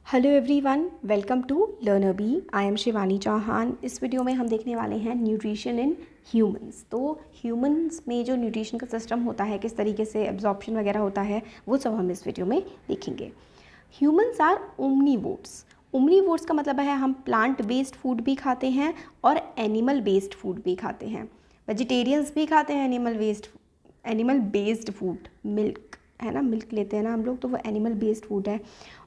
Hello everyone, welcome to learner B. I am Shivani Chauhan. इस video में हम देखने वाले हैं न्यूट्रिशन इन ह्यूमंस। तो ह्यूमंस में जो न्यूट्रिशन का सिस्टम होता है, किस तरीके से एब्जॉर्प्शन वगैरह होता है, वो सब हम इस वीडियो में देखेंगे। Humans are omnivores. ओमनीवोर्स का मतलब है हम प्लांट बेस्ड फूड भी खाते हैं और एनिमल बेस्ड फूड भी खाते हैं। वेजिटेरियंस भी खाते हैं एनिमल बेस्ड फूड। मिल्क है ना, मिल्क लेते हैं ना हम लोग, तो वो एनिमल बेस्ड फूड है।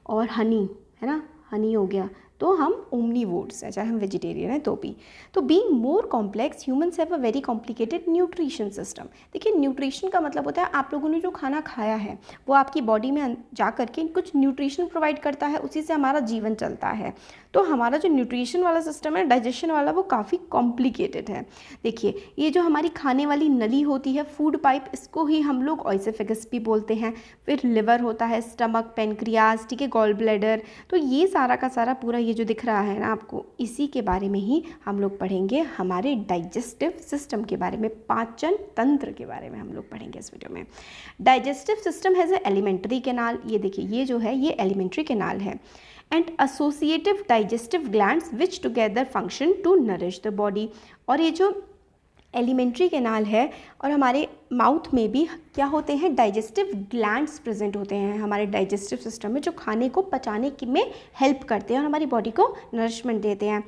और हनी है ना, हनी हो गया, तो हम ओमनीवोर्स हैं, चाहे हम वेजिटेरियन हैं तो भी। तो being more complex, humans have a very complicated nutrition system. देखिए, न्यूट्रिशन का मतलब होता है आप लोगों ने जो खाना खाया है वो आपकी बॉडी में जा करके कुछ न्यूट्रिशन प्रोवाइड करता है, उसी से हमारा जीवन चलता है। तो हमारा जो न्यूट्रिशन वाला सिस्टम है, डाइजेशन वाला, वो काफ़ी कॉम्प्लिकेटेड है। देखिए, ये जो हमारी खाने वाली नली होती है, फूड पाइप, इसको ही हम लोग ऑइसोफेगस भी बोलते हैं। फिर लिवर होता है, स्टमक, पेनक्रियाज, ठीक है, गॉल ब्लैडर। तो ये सारा का सारा पूरा ये जो दिख रहा है ना आपको, इसी के बारे में ही हम लोग पढ़ेंगे। हमारे डाइजेस्टिव सिस्टम के बारे में, पाचन तंत्र के बारे में हम लोग पढ़ेंगे इस वीडियो में। Digestive system has a alimentary canal. ये देखिए, ये जो है ये एलिमेंट्री कैनाल है। And associative digestive glands which together function to nourish the body. और ये जो एलिमेंट्री कैनाल है, और हमारे माउथ में भी क्या होते हैं, डाइजेस्टिव ग्लैंड्स प्रेजेंट होते हैं हमारे डाइजेस्टिव सिस्टम में, जो खाने को पचाने में हेल्प करते हैं और हमारी बॉडी को नरिशमेंट देते हैं।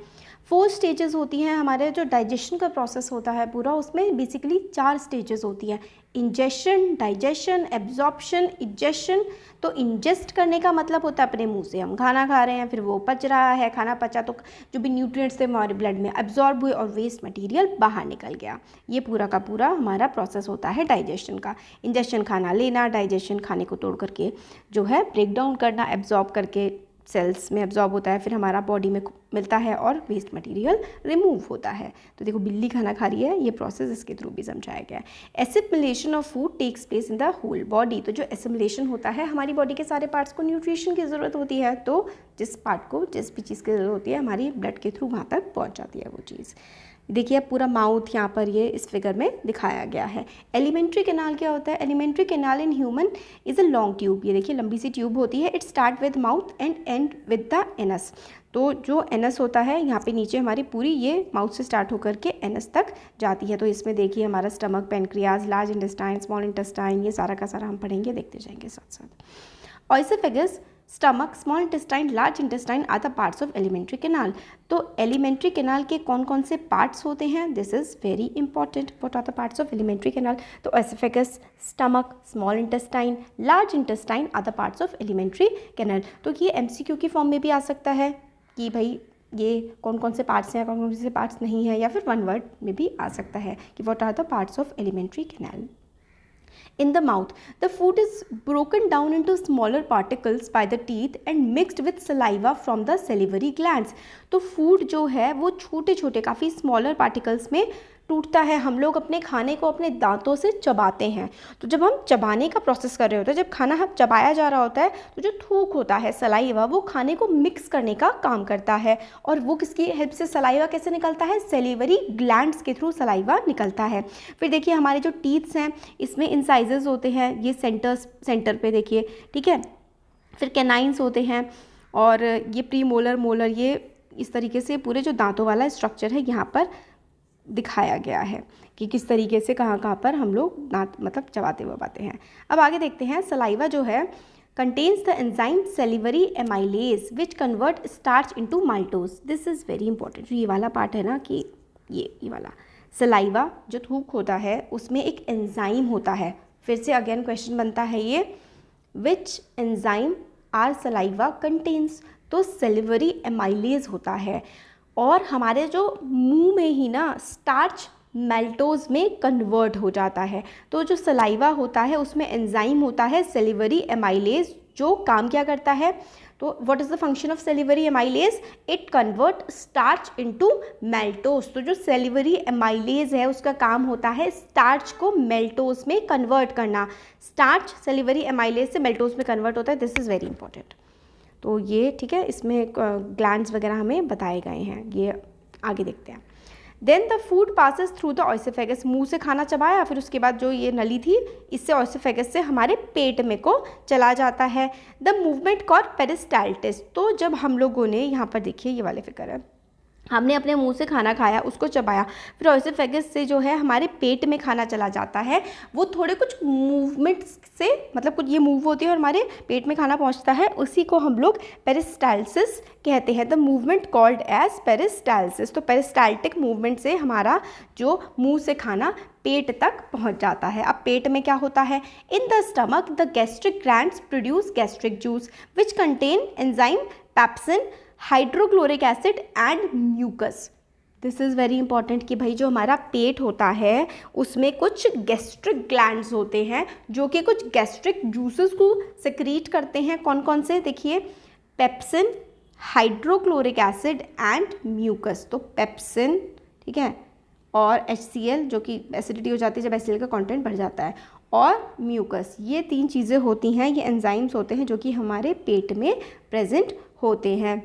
4 स्टेजेस होती हैं हमारे जो डाइजेशन का प्रोसेस होता है पूरा, उसमें बेसिकली 4 स्टेजेस होती हैं। Ingestion, digestion, absorption, egestion. तो इंजेस्ट करने का मतलब होता है अपने मुंह से हम खाना खा रहे हैं, फिर वो पच रहा है, खाना पचा तो जो भी न्यूट्रिएंट्स थे हमारे ब्लड में एब्जॉर्ब हुए और वेस्ट मटेरियल बाहर निकल गया। ये पूरा का पूरा हमारा प्रोसेस होता है डाइजेशन का। इंजेशन खाना लेना, डाइजेशन खाने को तोड़ करके जो है ब्रेक डाउन करना, एब्जॉर्ब करके सेल्स में एब्जॉर्ब होता है, फिर हमारा बॉडी में मिलता है और वेस्ट मटेरियल रिमूव होता है। तो देखो, बिल्ली खाना खा रही है, ये प्रोसेस इसके थ्रू भी समझाया गया है। Assimilation of food takes place in the whole body. तो जो एसिमिलेशन होता है, हमारी बॉडी के सारे पार्ट्स को न्यूट्रिशन की ज़रूरत होती है, तो जिस पार्ट को जिस भी चीज़ की ज़रूरत होती है, हमारी ब्लड के थ्रू वहाँ तक पहुँच जाती है वो चीज़। देखिए, पूरा माउथ यहाँ पर ये इस फिगर में दिखाया गया है। एलिमेंट्री कैनाल क्या होता है? Alimentary canal in human is a long tube. ये देखिए, लंबी सी ट्यूब होती है। It start with mouth and and with the anus. तो जो एनस होता है यहाँ पे नीचे, हमारी पूरी ये माउथ से स्टार्ट होकर के एनस तक जाती है। तो इसमें देखिए हमारा stomach, pancreas, large intestine, small intestine, ये सारा का सारा हम पढ़ेंगे, देखते जाएंगे साथ साथ। Oesophagus, stomach, small intestine, large intestine are the parts of alimentary canal. तो एलिमेंट्री कैनाल के कौन कौन से पार्ट्स होते हैं? This is very important. What are the parts of alimentary canal? तो oesophagus, stomach, small intestine, large intestine are the parts of alimentary canal. तो ये एमसीक्यू की फॉर्म में भी आ सकता है कि भाई ये कौन कौन से पार्ट्स हैं, कौन कौन से पार्ट्स नहीं है, या फिर वन वर्ड में भी आ सकता है कि what are the parts of alimentary canal. In the mouth, the food is broken down into smaller particles by the teeth and mixed with saliva from the salivary glands. तो food जो है वो छोटे छोटे काफ़ी स्मॉलर पार्टिकल्स में टूटता है। हम लोग अपने खाने को अपने दांतों से चबाते हैं। तो जब हम चबाने का प्रोसेस कर रहे होते हैं, जब खाना हम चबाया जा रहा होता है, तो जो थूक होता है, सलाइवा, वो खाने को मिक्स करने का काम करता है। और वो किसकी हेल्प से सलाइवा कैसे निकलता है? सेलिवरी ग्लैंड्स के थ्रू सलाइवा निकलता है। फिर देखिए, हमारे जो टीथ्स हैं, इसमें इंसाइजेस होते हैं, ये सेंटर पे देखिए, ठीक है। फिर कैनाइन्स होते हैं, और ये प्री मोलर, मोलर, ये इस तरीके से पूरे जो दांतों वाला स्ट्रक्चर है यहाँ पर दिखाया गया है कि किस तरीके से कहाँ पर हम लोग दांत मतलब चबाते वबाते हैं। अब आगे देखते हैं। सलाइवा जो है contains the enzyme salivary amylase which convert starch into maltose. This is very important. ये वाला पार्ट है ना, कि ये वाला सलाइवा जो थूक होता है, उसमें एक एंजाइम होता है। फिर से अगेन क्वेश्चन बनता है ये, which enzyme are saliva contains? तो सेलिवरी एमाइलेज होता है। और हमारे जो मुंह में ही ना स्टार्च मेल्टोज में कन्वर्ट हो जाता है। तो जो सलाइवा होता है उसमें एंजाइम होता है सेलिवरी एमाइलेज, जो काम क्या करता है? तो what is the function of salivary amylase? It convert starch into maltose. तो जो सेलिवरी एमाइलेज है उसका काम होता है स्टार्च को मेल्टोज में कन्वर्ट करना। स्टार्च सेलिवरी एमाइलेज से मेल्टोज में कन्वर्ट होता है। This is very important. तो ये ठीक है, इसमें ग्लैंड्स वगैरह हमें बताए गए हैं। ये आगे देखते हैं। Then the food passes through the oesophagus, मुंह से खाना चबाया, फिर उसके बाद जो ये नली थी इससे ऑइसोफेगस से हमारे पेट में को चला जाता है। द मूवमेंट कॉल्ड पेरिस्टाल्टिस, तो जब हम लोगों ने यहाँ पर देखिए ये वाले फिगर है, हमने अपने मुंह से खाना खाया, उसको चबाया, फिर ऑइसोफेगस से जो है हमारे पेट में खाना चला जाता है, वो थोड़े कुछ मूवमेंट्स से, मतलब कुछ ये मूव होती है और हमारे पेट में खाना पहुंचता है, उसी को हम लोग पेरिस्टाल्सिस कहते हैं। The movement called as peristalsis, तो पेरिस्टाल्टिक मूवमेंट से हमारा जो मुंह से खाना पेट तक पहुंच जाता है। अब पेट में क्या होता है? In the stomach the gastric glands produce gastric juice which contain enzyme pepsin, hydrochloric acid and mucus. This is very important कि भाई जो हमारा पेट होता है उसमें कुछ गैस्ट्रिक ग्लैंड्स होते हैं जो कि कुछ गैस्ट्रिक जूसेस को सिक्रीट करते हैं। कौन कौन से? देखिए, pepsin, hydrochloric acid and mucus. तो पेप्सिन, ठीक है, और HCl जो कि एसिडिटी हो जाती है जब HCl का कंटेंट बढ़ जाता है, और म्यूकस, ये 3 चीज़ें होती हैं, ये एंजाइम्स होते हैं जो कि हमारे पेट में प्रेजेंट होते हैं।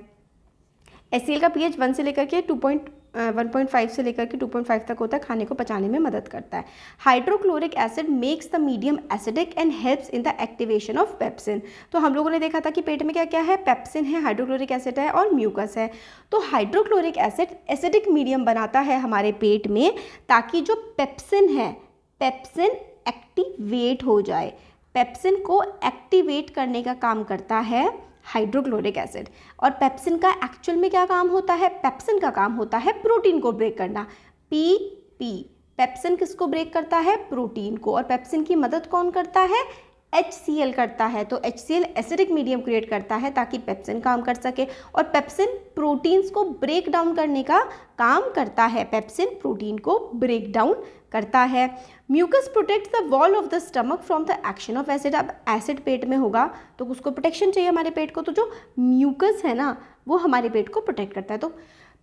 HCl का pH 1 से लेकर के 1.5 से लेकर के 2.5 तक होता है, खाने को पचाने में मदद करता है। Hydrochloric acid makes the medium acidic and helps in the activation of pepsin. तो हम लोगों ने देखा था कि पेट में क्या क्या है? पेप्सिन है, हाइड्रोक्लोरिक एसिड है और म्यूकस है। तो हाइड्रोक्लोरिक एसिड एसिडिक मीडियम बनाता है हमारे पेट में, ताकि जो पेप्सिन है, पेप्सिन एक्टिवेट हो जाए। पेप्सिन को एक्टिवेट करने का काम करता है हाइड्रोक्लोरिक एसिड। और पेप्सिन का एक्चुअल में क्या काम होता है? पेप्सिन का काम होता है प्रोटीन को ब्रेक करना। PP, पेप्सिन किसको ब्रेक करता है? प्रोटीन को। और पेप्सिन की मदद कौन करता है? HCl करता है। तो HCl एसिडिक मीडियम क्रिएट करता है ताकि पेप्सिन काम कर सके, और पेप्सिन प्रोटीन्स को ब्रेक डाउन करने का काम करता है। पेप्सिन प्रोटीन को ब्रेक डाउन करता है। Mucus protects the wall of the stomach from the action of acid. अब एसिड पेट में होगा तो उसको प्रोटेक्शन चाहिए हमारे पेट को, तो जो म्यूकस है ना वो हमारे पेट को प्रोटेक्ट करता है। तो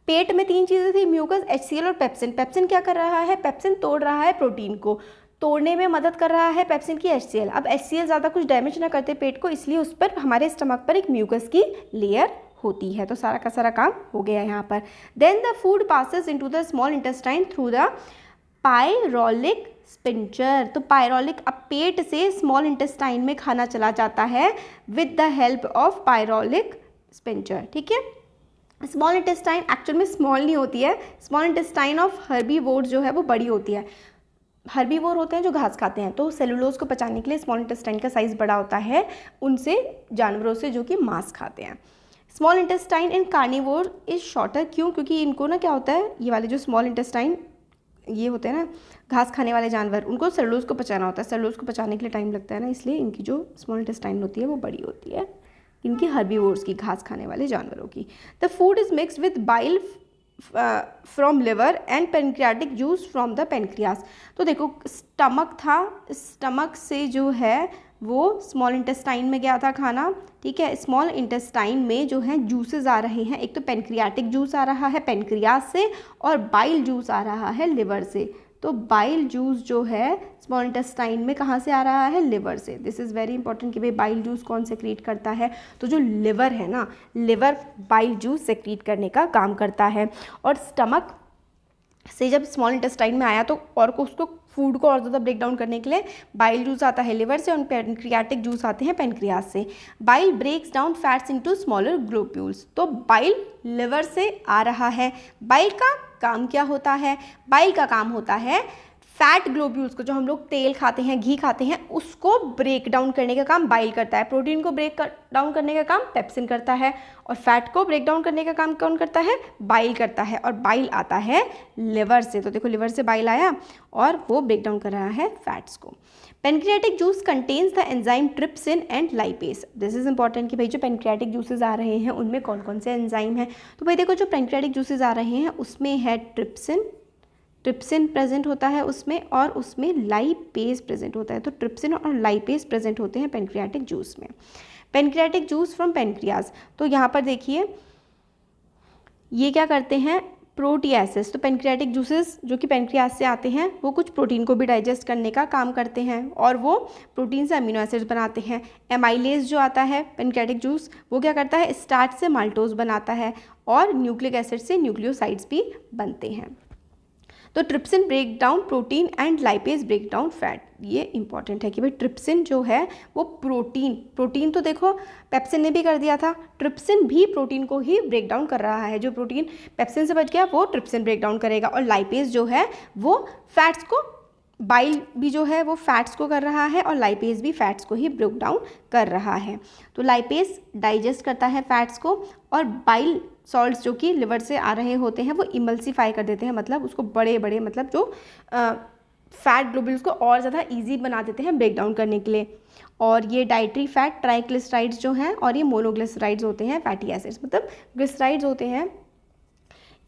पेट में 3 चीज़ें थी, म्यूकस, HCl और पेप्सिन। पेप्सिन क्या कर रहा है? पेप्सिन तोड़ रहा है प्रोटीन को, तोड़ने में मदद कर रहा है पेप्सिन की HCl। अब HCl ज़्यादा कुछ डैमेज ना करते पेट को, इसलिए उस पर हमारे स्टमक पर एक म्यूकस की लेयर होती है। तो सारा का सारा काम हो गया यहाँ पर। Then the food passes into the small intestine through the pyloric sphincter. तो पायरोलिक, अब पेट से स्मॉल इंटेस्टाइन में खाना चला जाता है with the help of pyloric sphincter. ठीक है, स्मॉल इंटेस्टाइन एक्चुअल में स्मॉल नहीं होती है, स्मॉल इंटेस्टाइन ऑफ हर्बीवोर जो है वो बड़ी होती है। हर्बीवोर होते हैं जो घास खाते हैं, तो सेलुलोज को पचाने के लिए स्मॉल इंटेस्टाइन का साइज़ बड़ा होता है उनसे, जानवरों से जो कि मांस खाते हैं। Small intestine in carnivore is shorter. क्यों? क्योंकि इनको ना क्या होता है, ये वाले जो स्मॉल इंटेस्टाइन ये होते हैं ना घास खाने वाले जानवर, उनको सेलुलोज को पचाना होता है। सेलुलोज को पचाने के लिए टाइम लगता है ना, इसलिए इनकी जो स्मॉल इंटेस्टाइन होती है वो बड़ी होती है, इनकी हर्बीवोर्स की, घास खाने वाले जानवरों की। The food is mixed with bile from liver and pancreatic juice from the pancreas. तो देखो, स्टमक था, स्टमक से जो है वो स्मॉल इंटेस्टाइन में गया था खाना। ठीक है, स्मॉल इंटेस्टाइन में जो है जूसेस आ रहे हैं, एक तो पेनक्रियाटिक जूस आ रहा है पेनक्रियास से, और बाइल जूस आ रहा है लिवर से। तो बाइल जूस जो है स्मॉल इंटेस्टाइन में कहाँ से आ रहा है? लिवर से। दिस इज़ वेरी इंपॉर्टेंट कि भाई बाइल जूस कौन सेक्रीट करता है? तो जो लिवर है ना, लिवर बाइल जूस सेक्रीट करने का काम करता है। और स्टमक से जब स्मॉल इंटेस्टाइन में आया तो और को उसको फूड को और ज़्यादा ब्रेक डाउन करने के लिए बाइल जूस आता है लिवर से, और पेनक्रियाटिक जूस आते हैं पेनक्रियास से। Bile breaks down fats into smaller globules. तो बाइल लिवर से आ रहा है। बाइल का काम क्या होता है? बाइल का काम होता है फैट ग्लोब्यूल्स को, जो हम लोग तेल खाते हैं, घी खाते हैं, उसको ब्रेक डाउन करने का काम बाइल करता है। प्रोटीन को ब्रेक डाउन करने का काम पेप्सिन करता है, और फैट को ब्रेक डाउन करने का काम कौन करता है? बाइल करता है। और बाइल आता है लिवर से। तो देखो, लिवर से बाइल आया और वो ब्रेक डाउन कर रहा है फैट्स को। Pancreatic juice contains the enzyme trypsin and lipase. This is important कि भाई जो पेनक्रियाटिक जूसेस आ रहे हैं उनमें कौन कौन से एंजाइम हैं। तो भाई देखो, जो पेनक्रियाटिक जूसेस आ रहे हैं उसमें है ट्रिप्सिन प्रेजेंट होता है उसमें, और उसमें लाइपेस प्रेजेंट होता है। तो ट्रिप्सिन और लाइपेस प्रेजेंट होते हैं पेनक्रियाटिक जूस में। Pancreatic juice from pancreas. तो यहाँ पर देखिए, ये क्या करते हैं? प्रोटीएसिस। तो पेनक्रियाटिक जूसेस जो कि पेनक्रियाज से आते हैं वो कुछ प्रोटीन को भी डाइजेस्ट करने का काम करते हैं, और वो प्रोटीन से अमीनो एसिड्स बनाते हैं। एमाइलेज जो आता है पेनक्रियाटिक जूस, वो क्या करता है? स्टार्च से माल्टोज बनाता है, और न्यूक्लिक एसिड से न्यूक्लियोसाइड्स भी बनते हैं। तो trypsin break down protein and lipase break down fat. ये इंपॉर्टेंट है कि भाई ट्रिप्सिन जो है वो प्रोटीन तो देखो पेप्सिन ने भी कर दिया था, ट्रिप्सिन भी प्रोटीन को ही ब्रेक डाउन कर रहा है। जो प्रोटीन पेप्सिन से बच गया वो ट्रिप्सिन ब्रेक डाउन करेगा, और लाइपेज जो है वो फैट्स को, बाइल भी जो है वो फैट्स को कर रहा है, और लाइपेज भी फैट्स को ही ब्रेक डाउन कर रहा है। तो लाइपेज डाइजेस्ट करता है फैट्स को, और बाइल सॉल्ट्स जो कि लिवर से आ रहे होते हैं वो इमल्सीफाई कर देते हैं, मतलब उसको बड़े बड़े, मतलब जो फैट ग्लोब्यूल्स को और ज़्यादा ईजी बना देते हैं ब्रेक डाउन करने के लिए। और ये डाइटरी फैट ट्राइग्लिसराइड्स जो हैं और ये मोनोग्लिसराइड्स होते हैं, फैटी एसिड्स मतलब ग्लिसराइड्स होते हैं।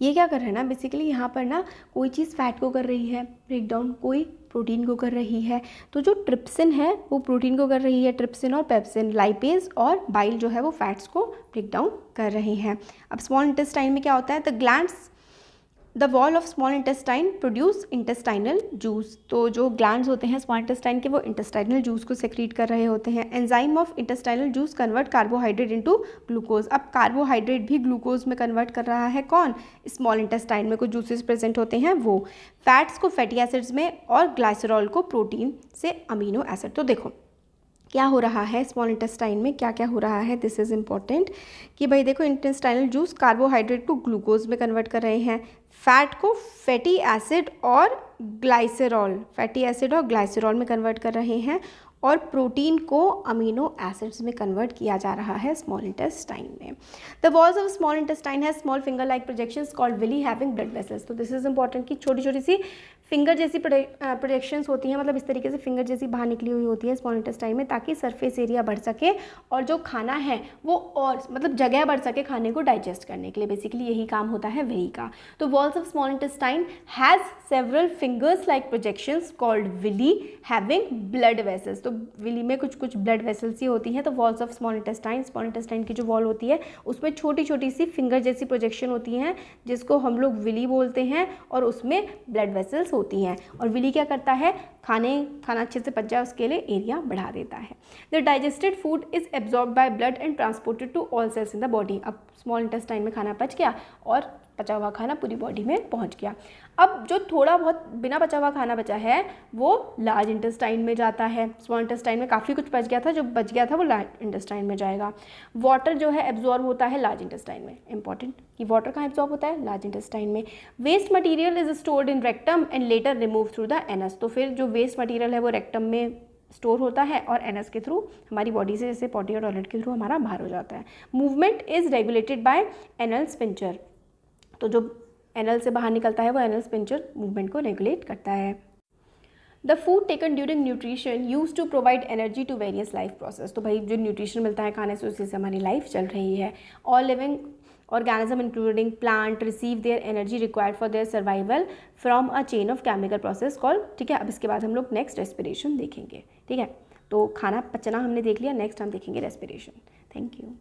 ये क्या कर रहे हैं ना, बेसिकली यहाँ पर ना कोई चीज़ फैट को कर रही है ब्रेक डाउन, कोई प्रोटीन को कर रही है। तो जो ट्रिप्सिन है वो प्रोटीन को कर रही है, ट्रिप्सिन और पेप्सिन, लाइपेज और बाइल जो है वो फैट्स को ब्रेक डाउन कर रहे हैं। अब स्मॉल इंटेस्टाइन में क्या होता है, the glands the wall of small intestine produce intestinal juice. तो जो ग्लैंड्स होते हैं स्मॉल इंटेस्टाइन के वो इंटेस्टाइनल जूस को सेक्रीट कर रहे होते हैं। Enzyme of intestinal juice convert carbohydrate into glucose. अब कार्बोहाइड्रेट भी ग्लूकोज में कन्वर्ट कर रहा है कौन, स्मॉल इंटेस्टाइन में कुछ जूसेस प्रेजेंट होते हैं वो। फैट्स को फैटी एसिड्स में, और ग्लाइसरॉल को प्रोटीन से अमीनो एसिड। तो देखो क्या हो रहा है स्मॉल इंटेस्टाइन में, क्या क्या हो रहा है, दिस इज़ इम्पॉर्टेंट कि भाई देखो इंटेस्टाइनल जूस कार्बोहाइड्रेट को ग्लूकोज में कन्वर्ट कर रहे हैं, फैट को फैटी एसिड और ग्लाइसरॉल, फैटी एसिड और ग्लाइसरॉल में कन्वर्ट कर रहे हैं, और प्रोटीन को अमीनो एसिड्स में कन्वर्ट किया जा रहा है स्मॉल इंटेस्टाइन में। The walls of small intestine has small finger like projections called villi having blood vessels. तो दिस इज इंपॉर्टेंट कि छोटी छोटी सी फिंगर जैसी प्रोजेक्शंस होती हैं, मतलब इस तरीके से फिंगर जैसी बाहर निकली हुई होती है स्मॉल इंटेस्टाइन में, ताकि सरफेस एरिया बढ़ सके और जो खाना है वो और मतलब जगह बढ़ सके खाने को डाइजेस्ट करने के लिए। बेसिकली यही काम होता है विली का। तो walls of small intestine has several fingers like projections called villi having blood vessels. तो विली में कुछ कुछ ब्लड वेसल्स ही होती हैं। तो वॉल्स ऑफ स्मॉल इंटेस्टाइन की जो वॉल होती है उसमें छोटी छोटी सी फिंगर जैसी प्रोजेक्शन होती हैं, जिसको हम लोग विली बोलते हैं, और उसमें ब्लड वेसल्स होती हैं। और विली क्या करता है, खाना अच्छे से पच जाए उसके लिए एरिया बढ़ा देता है। The digested food is absorb by blood and transported to all cells in the body. अब स्मॉल इंटेस्टाइन में खाना पच गया और पचा हुआ खाना पूरी बॉडी में पहुंच गया। अब जो थोड़ा बहुत बिना पचा हुआ खाना बचा है वो लार्ज इंटेस्टाइन में जाता है। स्मॉल इंटेस्टाइन में काफ़ी कुछ बच गया था, जो बच गया था वो लार्ज इंटेस्टाइन में जाएगा। वाटर जो है एब्जॉर्ब होता है लार्ज इंटेस्टाइन में। इंपॉर्टेंट कि वाटर कहाँ एब्जॉर्ब होता है, लार्ज इंटेस्टाइन में। Waste material is stored in rectum and later remove through the anus. तो फिर जो वेस्ट मटीरियल है वो रेक्टम में स्टोर होता है और एनस के थ्रू हमारी बॉडी से, जैसे पॉटी और टॉयलेट के थ्रू हमारा बाहर हो जाता है। Movement is regulated by anal sphincter. तो जो एनल से बाहर निकलता है वो एनल स्पिंचर मूवमेंट को रेगुलेट करता है। The food taken during nutrition use to provide energy to various life process. तो भाई जो न्यूट्रिशन मिलता है खाने से उसी से हमारी लाइफ चल रही है। All living organism including plant receive their energy required for their survival from a chain of chemical process called, ठीक है। अब इसके बाद हम लोग नेक्स्ट रेस्पिरेशन देखेंगे, ठीक है। तो खाना पचना हमने देख लिया, नेक्स्ट हम देखेंगे रेस्पिरेशन। Thank you.